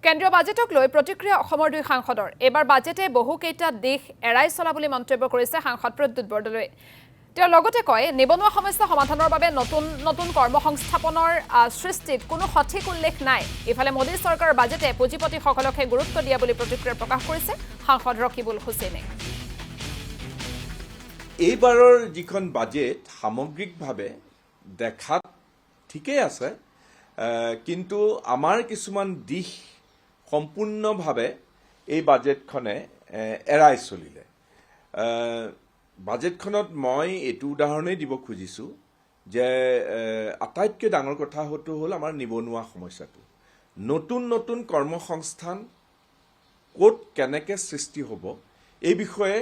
কেন্দ্ৰীয় বাজেটক লৈ প্ৰতিক্ৰিয়া অসমৰ দুই সাংসদৰ এবাৰ বাজেটে বহুকেইটা দিশ এৰাই চলা বুলি মন্তব্য কৰিছে সাংসদ প্ৰদ্যুৎ বৰদলৈ তেওঁ লগতে কয় নিবনুৱা সমস্যা সমাধানৰ বাবে নতুন নতুন কৰ্মসংস্থাপনৰ সৃষ্টিত কোনো সঠিক উল্লেখ নাই ইফালে মোদী চৰকাৰৰ বাজেটে পুঁজিপতিসকলকহে গুৰুত্ব দিয়া বুলি প্ৰতিক্ৰিয়া প্ৰকাশ কৰিছে সাংসদ ৰকিবুল হুছেইনে এইবাৰৰ যিখন বাজেট সামগ্ৰিকভাৱে দেখাত ঠিকই আছে কিন্তু আমাৰ কিছুমান দিশ সম্পূৰ্ণভাৱে এই বাজেটখনে এৰাই চলিলে বাজেটখনত মই এইটো উদাহৰণেই দিব খুজিছোঁ যে আটাইতকৈ ডাঙৰ কথা হ'ল আমাৰ নিবনুৱা সমস্যাটো নতুন নতুন কৰ্মসংস্থান ক'ত কেনেকৈ সৃষ্টি হ'ব এই বিষয়ে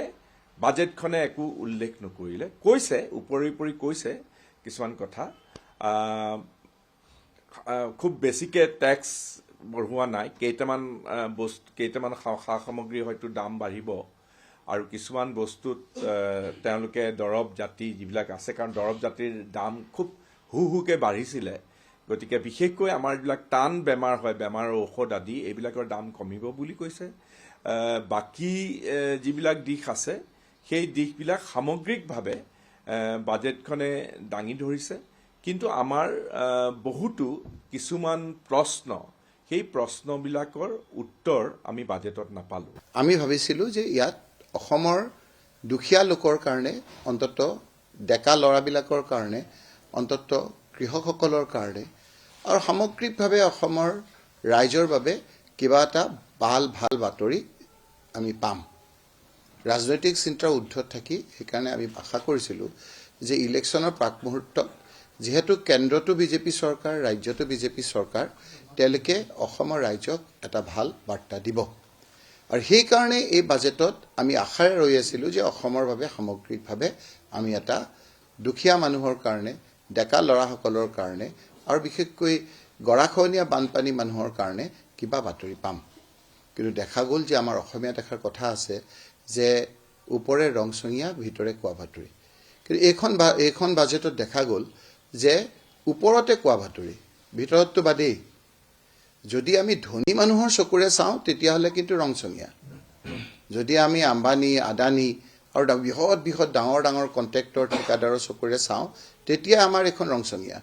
বাজেটখনে একো উল্লেখ নকৰিলে কৈছে উপৰি কৈছে কিছুমান কথা খুব বেছিকৈ টেক্স বঢ়োৱা নাই কেইটামান সা সামগ্ৰী হয়তো দাম বাঢ়িব আৰু কিছুমান বস্তুত তেওঁলোকে দৰৱ জাতি যিবিলাক আছে কাৰণ দৰৱ জাতিৰ দাম খুব হুকে বাঢ়িছিলে গতিকে বিশেষকৈ আমাৰ যিবিলাক টান বেমাৰ হয় বেমাৰৰ ঔষধ আদি এইবিলাকৰ দাম কমিব বুলি কৈছে বাকী যিবিলাক দিশ আছে সেই দিশবিলাক সামগ্ৰিকভাৱে বাজেটখনে দাঙি ধৰিছে কিন্তু আমাৰ বহুতো কিছুমান প্ৰশ্ন সেই প্ৰশ্নবিলাকৰ উত্তৰ আমি বাজেটত নাপালোঁ আমি ভাবিছিলোঁ যে ইয়াত অসমৰ দুখীয়া লোকৰ কাৰণে অন্তত ডেকা ল'ৰাবিলাকৰ কাৰণে অন্তত কৃষকসকলৰ কাৰণে আৰু সামগ্ৰিকভাৱে অসমৰ ৰাইজৰ বাবে কিবা এটা ভাল বাতৰি আমি পাম ৰাজনৈতিক চিন্তাৰ ঊৰ্ধত থাকি সেইকাৰণে আমি আশা কৰিছিলোঁ যে ইলেকশ্যনৰ প্ৰাক মুহূৰ্তত যিহেতু কেন্দ্ৰটো বিজেপি চৰকাৰ ৰাজ্যটো বিজেপি চৰকাৰ তেওঁলোকে অসমৰ ৰাইজক এটা ভাল বাৰ্তা দিব আৰু সেইকাৰণে এই বাজেটত আমি আশাৰে ৰৈ আছিলোঁ যে অসমৰ বাবে সামগ্ৰিকভাৱে আমি এটা দুখীয়া মানুহৰ কাৰণে ডেকা ল'ৰাসকলৰ কাৰণে আৰু বিশেষকৈ গৰাখহনীয়া বানপানী মানুহৰ কাৰণে কিবা বাতৰি পাম কিন্তু দেখা গ'ল যে আমাৰ অসমীয়া দেখাৰ কথা আছে যে ওপৰে ৰংচঙীয়া ভিতৰে কোৱা বাতৰি কিন্তু এইখন বাজেটত দেখা গ'ল যে ওপৰতে কোৱা বাতৰি ভিতৰততো বাদেই যদি আমি ধনী মানুহৰ চকুৰে চাওঁ তেতিয়াহ'লে কিন্তু ৰংচঙীয়া যদি আমি আম্বানী আদানী আৰু বৃহৎ ডাঙৰ কণ্ট্ৰেক্টৰ ঠিকাদাৰৰ চকুৰে চাওঁ তেতিয়া আমাৰ এখন ৰংচঙীয়া